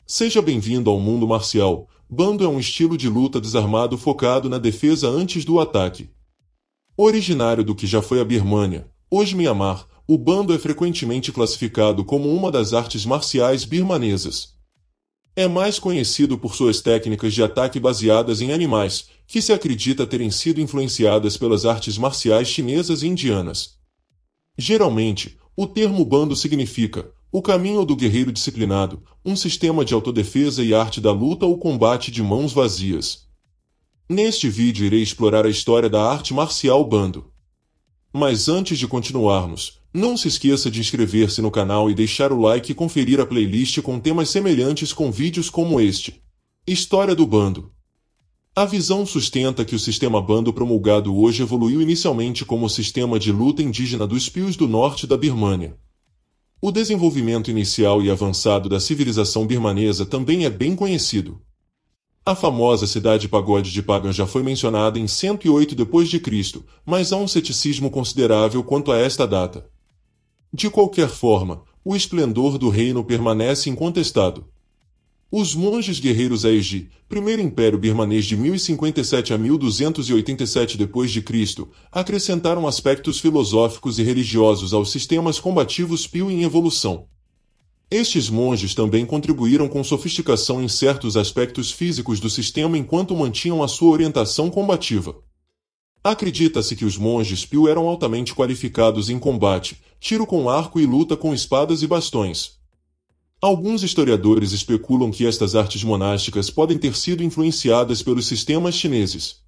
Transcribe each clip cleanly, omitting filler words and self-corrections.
Seja bem-vindo ao mundo marcial. Bando é um estilo de luta desarmado focado na defesa antes do ataque. Originário do que já foi a Birmânia, hoje Mianmar, o Bando é frequentemente classificado como uma das artes marciais birmanesas. É mais conhecido por suas técnicas de ataque baseadas em animais, que se acredita terem sido influenciadas pelas artes marciais chinesas e indianas. Geralmente, o termo Bando significa o caminho do guerreiro disciplinado, um sistema de autodefesa e arte da luta ou combate de mãos vazias. Neste vídeo irei explorar a história da arte marcial Bando. Mas antes de continuarmos, não se esqueça de inscrever-se no canal e deixar o like e conferir a playlist com temas semelhantes com vídeos como este. História do Bando. A visão sustenta que o sistema Bando promulgado hoje evoluiu inicialmente como o sistema de luta indígena dos Pius do norte da Birmânia. O desenvolvimento inicial e avançado da civilização birmanesa também é bem conhecido. A famosa cidade pagode de Pagan já foi mencionada em 108 d.C., mas há um ceticismo considerável quanto a esta data. De qualquer forma, o esplendor do reino permanece incontestado. Os monges guerreiros Aegi, primeiro império birmanês de 1057 a 1287 d.C., acrescentaram aspectos filosóficos e religiosos aos sistemas combativos Piu em evolução. Estes monges também contribuíram com sofisticação em certos aspectos físicos do sistema enquanto mantinham a sua orientação combativa. Acredita-se que os monges Piu eram altamente qualificados em combate, tiro com arco e luta com espadas e bastões. Alguns historiadores especulam que estas artes monásticas podem ter sido influenciadas pelos sistemas chineses.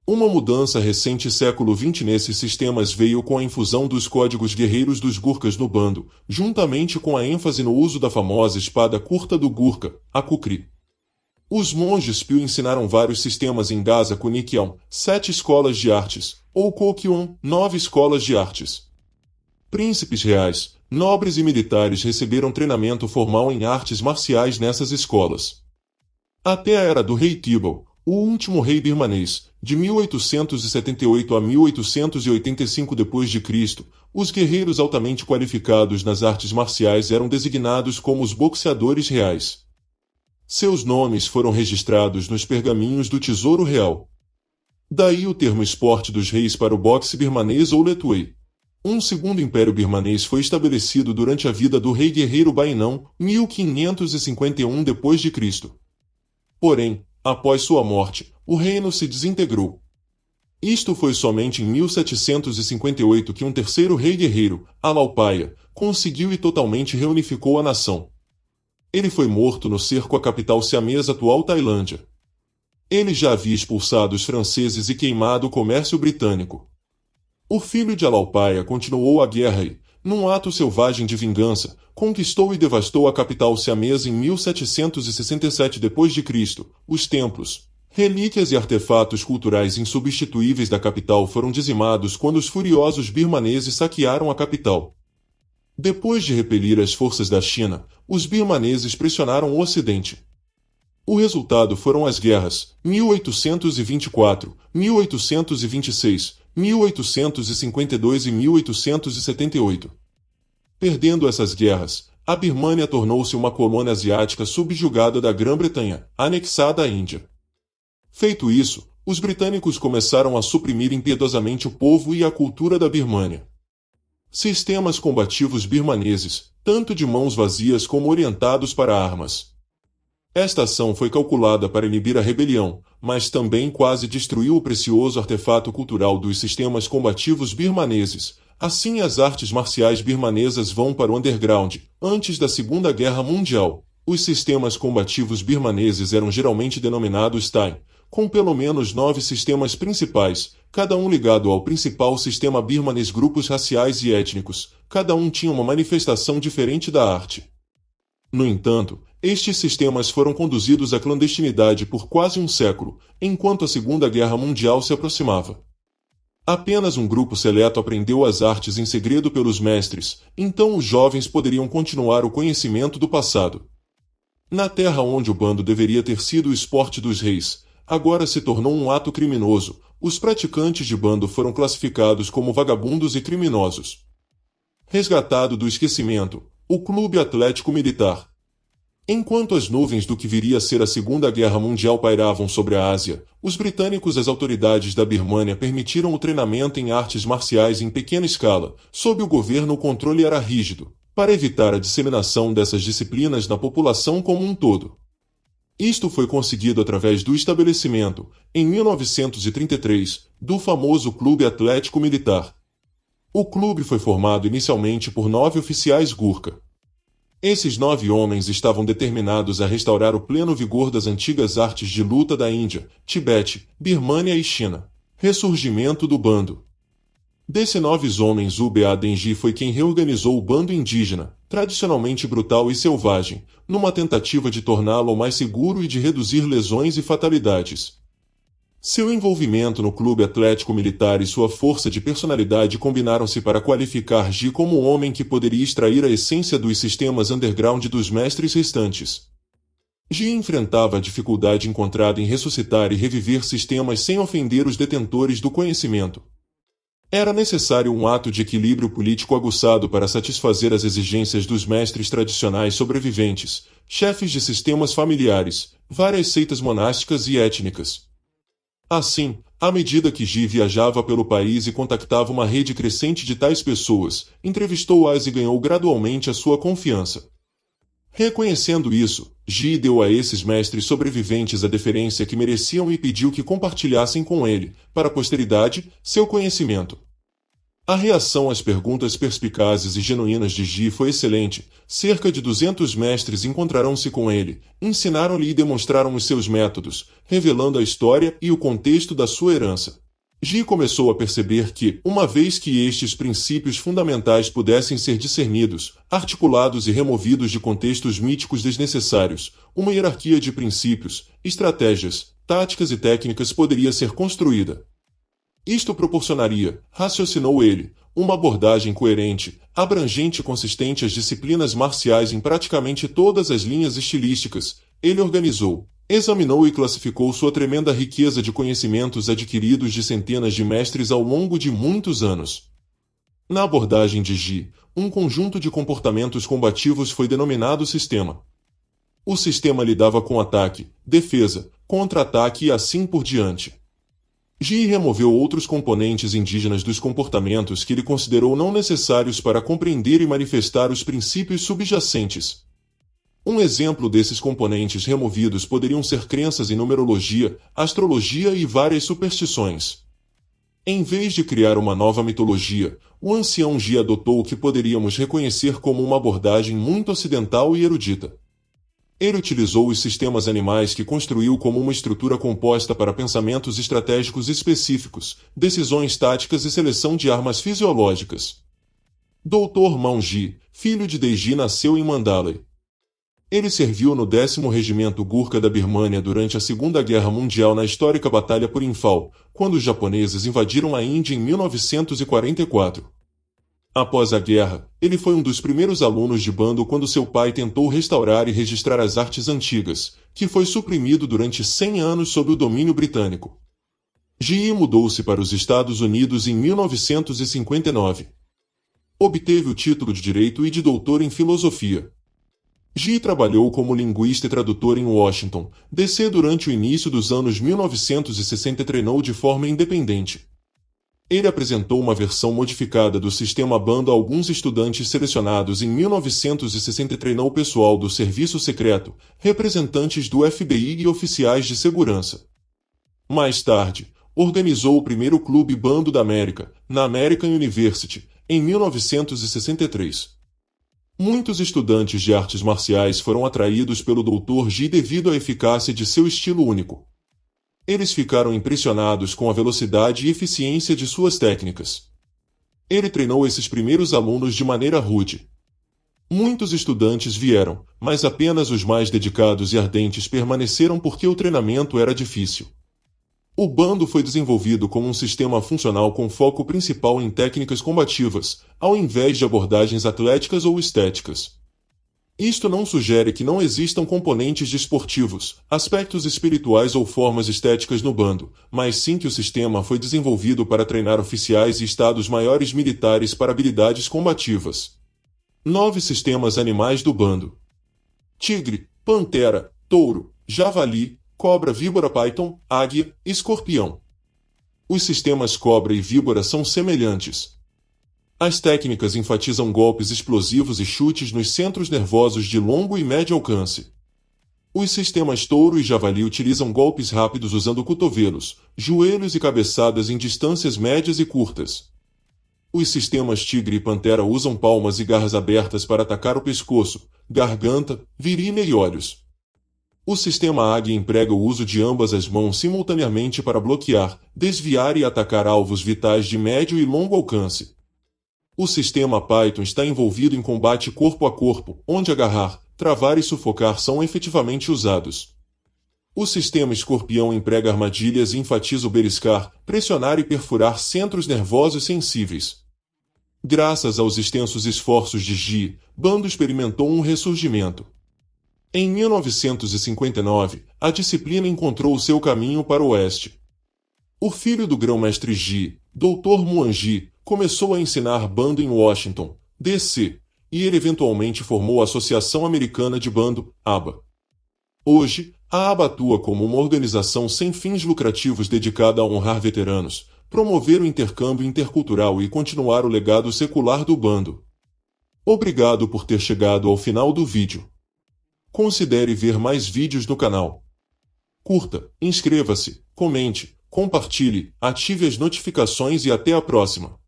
Uma mudança recente século XX nesses sistemas veio com a infusão dos códigos guerreiros dos Gurkhas no Bando, juntamente com a ênfase no uso da famosa espada curta do Gurkha, a Kukri. Os monges Piu ensinaram vários sistemas em Gaza Kunikion, 7 escolas de artes, ou Kokyon, 9 escolas de artes. Príncipes reais, nobres e militares receberam treinamento formal em artes marciais nessas escolas. Até a era do rei Tibal, o último rei birmanês, de 1878 a 1885 d.C., os guerreiros altamente qualificados nas artes marciais eram designados como os boxeadores reais. Seus nomes foram registrados nos pergaminhos do Tesouro Real. Daí o termo esporte dos reis para o boxe birmanês ou Letuei. Um segundo império birmanês foi estabelecido durante a vida do rei guerreiro Bainão, 1551 d.C. Porém, após sua morte, o reino se desintegrou. Isto foi somente em 1758 que um terceiro rei guerreiro, Alaupaya, conseguiu e totalmente reunificou a nação. Ele foi morto no cerco à capital siamesa atual Tailândia. Ele já havia expulsado os franceses e queimado o comércio britânico. O filho de Alaupaya continuou a guerra e, num ato selvagem de vingança, conquistou e devastou a capital siamesa em 1767 d.C. Os templos, relíquias e artefatos culturais insubstituíveis da capital foram dizimados quando os furiosos birmaneses saquearam a capital. Depois de repelir as forças da China, os birmaneses pressionaram o Ocidente. O resultado foram as guerras 1824, 1826, 1852 e 1878. Perdendo essas guerras, a Birmânia tornou-se uma colônia asiática subjugada da Grã-Bretanha, anexada à Índia. Feito isso, os britânicos começaram a suprimir impiedosamente o povo e a cultura da Birmânia. Sistemas combativos birmaneses, tanto de mãos vazias como orientados para armas. Esta ação foi calculada para inibir a rebelião, mas também quase destruiu o precioso artefato cultural dos sistemas combativos birmaneses. Assim, as artes marciais birmanesas vão para o underground. Antes da Segunda Guerra Mundial, os sistemas combativos birmaneses eram geralmente denominados Tai, com pelo menos 9 sistemas principais, cada um ligado ao principal sistema birmanês. Grupos raciais e étnicos, cada um tinha uma manifestação diferente da arte. No entanto, estes sistemas foram conduzidos à clandestinidade por quase um século, enquanto a Segunda Guerra Mundial se aproximava. Apenas um grupo seleto aprendeu as artes em segredo pelos mestres, então os jovens poderiam continuar o conhecimento do passado. Na terra onde o bando deveria ter sido o esporte dos reis, agora se tornou um ato criminoso. Os praticantes de bando foram classificados como vagabundos e criminosos. Resgatado do esquecimento, o Clube Atlético Militar. Enquanto as nuvens do que viria a ser a Segunda Guerra Mundial pairavam sobre a Ásia, os britânicos e as autoridades da Birmânia permitiram o treinamento em artes marciais em pequena escala, sob o governo o controle era rígido, para evitar a disseminação dessas disciplinas na população como um todo. Isto foi conseguido através do estabelecimento, em 1933, do famoso Clube Atlético Militar. O clube foi formado inicialmente por 9 oficiais Gurkha. Esses 9 homens estavam determinados a restaurar o pleno vigor das antigas artes de luta da Índia, Tibete, Birmânia e China. Ressurgimento do bando. Desses 9 homens, Uba Denji foi quem reorganizou o bando indígena, tradicionalmente brutal e selvagem, numa tentativa de torná-lo mais seguro e de reduzir lesões e fatalidades. Seu envolvimento no clube atlético militar e sua força de personalidade combinaram-se para qualificar Ji como um homem que poderia extrair a essência dos sistemas underground dos mestres restantes. Ji enfrentava a dificuldade encontrada em ressuscitar e reviver sistemas sem ofender os detentores do conhecimento. Era necessário um ato de equilíbrio político aguçado para satisfazer as exigências dos mestres tradicionais sobreviventes, chefes de sistemas familiares, várias seitas monásticas e étnicas. Assim, à medida que Ji viajava pelo país e contactava uma rede crescente de tais pessoas, entrevistou-as e ganhou gradualmente a sua confiança. Reconhecendo isso, Ji deu a esses mestres sobreviventes a deferência que mereciam e pediu que compartilhassem com ele, para a posteridade, seu conhecimento. A reação às perguntas perspicazes e genuínas de Ji foi excelente. Cerca de 200 mestres encontraram-se com ele, ensinaram-lhe e demonstraram os seus métodos, revelando a história e o contexto da sua herança. Ji começou a perceber que, uma vez que estes princípios fundamentais pudessem ser discernidos, articulados e removidos de contextos míticos desnecessários, uma hierarquia de princípios, estratégias, táticas e técnicas poderia ser construída. Isto proporcionaria, raciocinou ele, uma abordagem coerente, abrangente e consistente às disciplinas marciais em praticamente todas as linhas estilísticas. Ele organizou, examinou e classificou sua tremenda riqueza de conhecimentos adquiridos de centenas de mestres ao longo de muitos anos. Na abordagem de Ji, um conjunto de comportamentos combativos foi denominado sistema. O sistema lidava com ataque, defesa, contra-ataque e assim por diante. Ji removeu outros componentes indígenas dos comportamentos que ele considerou não necessários para compreender e manifestar os princípios subjacentes. Um exemplo desses componentes removidos poderiam ser crenças em numerologia, astrologia e várias superstições. Em vez de criar uma nova mitologia, o ancião Ji adotou o que poderíamos reconhecer como uma abordagem muito ocidental e erudita. Ele utilizou os sistemas animais que construiu como uma estrutura composta para pensamentos estratégicos específicos, decisões táticas e seleção de armas fisiológicas. Dr. Mao Ji, filho de Deji, nasceu em Mandalay. Ele serviu no 10º Regimento Gurkha da Birmânia durante a Segunda Guerra Mundial na histórica Batalha por Imphal, quando os japoneses invadiram a Índia em 1944. Após a guerra, ele foi um dos primeiros alunos de bando quando seu pai tentou restaurar e registrar as artes antigas, que foi suprimido durante 100 anos sob o domínio britânico. Ji mudou-se para os Estados Unidos em 1959. Obteve o título de Direito e de doutor em Filosofia. Ji trabalhou como linguista e tradutor em Washington, D.C. durante o início dos anos 1960 e treinou de forma independente. Ele apresentou uma versão modificada do sistema bando a alguns estudantes selecionados em 1960 e treinou o pessoal do Serviço Secreto, representantes do FBI e oficiais de segurança. Mais tarde, organizou o primeiro clube bando da América, na American University, em 1963. Muitos estudantes de artes marciais foram atraídos pelo Dr. Ji devido à eficácia de seu estilo único. Eles ficaram impressionados com a velocidade e eficiência de suas técnicas. Ele treinou esses primeiros alunos de maneira rude. Muitos estudantes vieram, mas apenas os mais dedicados e ardentes permaneceram porque o treinamento era difícil. O bando foi desenvolvido como um sistema funcional com foco principal em técnicas combativas, ao invés de abordagens atléticas ou estéticas. Isto não sugere que não existam componentes desportivos, aspectos espirituais ou formas estéticas no bando, mas sim que o sistema foi desenvolvido para treinar oficiais e estados maiores militares para habilidades combativas. 9 sistemas animais do bando. Tigre, pantera, touro, javali, cobra, víbora, python, águia, escorpião. Os sistemas cobra e víbora são semelhantes. As técnicas enfatizam golpes explosivos e chutes nos centros nervosos de longo e médio alcance. Os sistemas touro e javali utilizam golpes rápidos usando cotovelos, joelhos e cabeçadas em distâncias médias e curtas. Os sistemas tigre e pantera usam palmas e garras abertas para atacar o pescoço, garganta, virilha e olhos. O sistema águia emprega o uso de ambas as mãos simultaneamente para bloquear, desviar e atacar alvos vitais de médio e longo alcance. O sistema Python está envolvido em combate corpo a corpo, onde agarrar, travar e sufocar são efetivamente usados. O sistema escorpião emprega armadilhas e enfatiza o beliscar, pressionar e perfurar centros nervosos sensíveis. Graças aos extensos esforços de Ji, Bando experimentou um ressurgimento. Em 1959, a disciplina encontrou seu caminho para o oeste. O filho do grão-mestre Ji, Dr. Muan Ji, começou a ensinar Bando em Washington, D.C., e ele eventualmente formou a Associação Americana de Bando, ABA. Hoje, a ABA atua como uma organização sem fins lucrativos dedicada a honrar veteranos, promover o intercâmbio intercultural e continuar o legado secular do Bando. Obrigado por ter chegado ao final do vídeo. Considere ver mais vídeos no canal. Curta, inscreva-se, comente, compartilhe, ative as notificações e até a próxima.